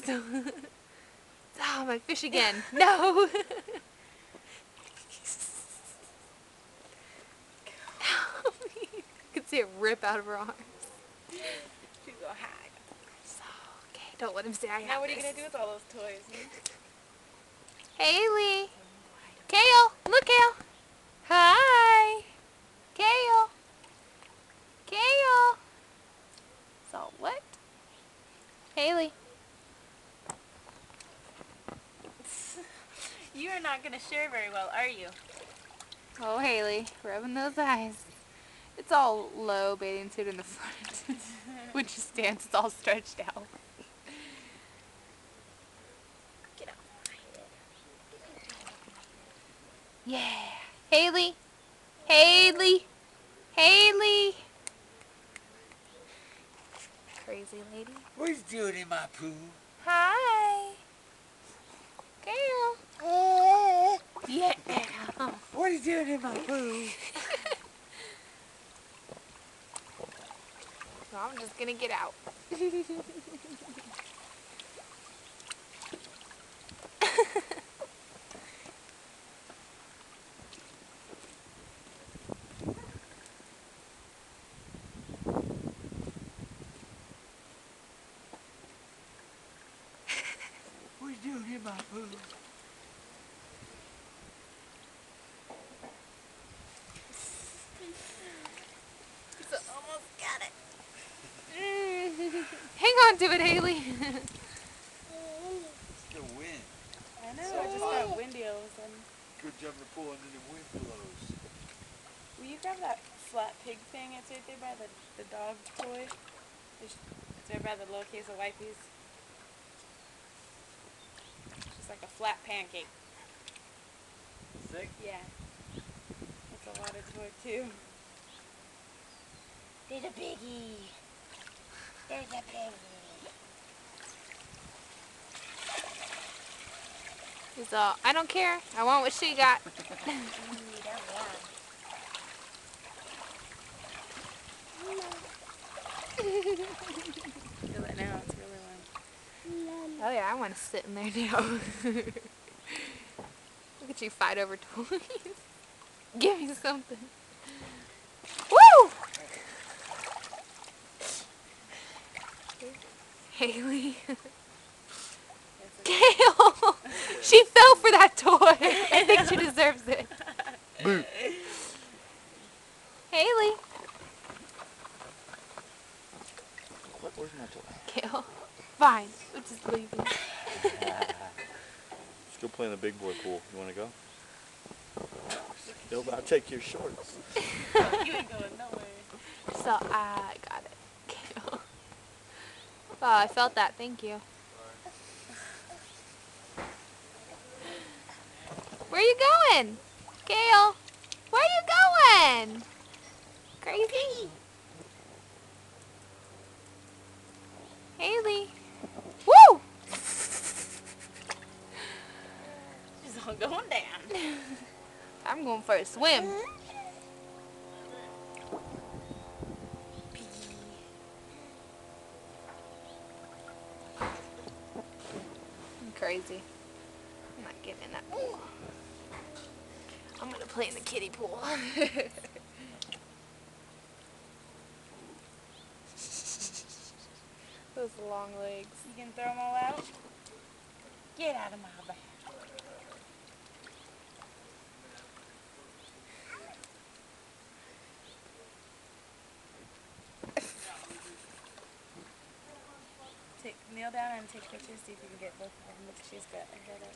Oh, my fish again. No. You can see it rip out of her arms. She's gonna hide. So, okay, don't let him say I have Now what are you this. gonna do with all those toys? Haley. Kale. Look, Kale. Hi. Kale. Kale. So what? Haley. You are not gonna share very well, are you? Oh, Haley. Rubbing those eyes. It's all low bathing suit in the front. When she stands, it's all stretched out. Get out. Yeah. Haley. Haley. Haley. Crazy lady. What are you doing in my pool? Hi. Kale. Yeah. What are you doing in my pool? So I'm just gonna get out. What are you doing in my pool? He's almost got it. Hang on to it, Haley. Still wind. I know, So I just hot. got windy all of a sudden. Good job for pulling in the wind blows. Will you grab that flat pig thing? It's right there by the dog toy. It's right by the little case of wipes. It's just like a flat pancake. Sick? Yeah. It's a lot of toy too. There's a piggy. There's a piggy. So I don't care. I want what she got. Feel it now, it's really warm. Oh yeah, I want to sit in there now. Look at you fight over toys. Give me something. Woo! Haley. Kale! She fell for that toy. I think she deserves it. Boo. Haley. Where's my toy? Kale. Fine. We'll just leave you. Let's go play in the big boy pool. You want to go? You'll about take your shorts. You ain't going nowhere. So I got it. Kale. Oh, I felt that. Thank you. Where are you going? Kale. Where are you going? Crazy. Haley. Woo! She's all going down. I'm going for a swim. I'm crazy. I'm not getting in that pool. I'm gonna play in the kiddie pool. Those long legs. You can throw them all out? Get out of my bag. Kneel down and take pictures, see if you can get both of them. Look, she's got her head up.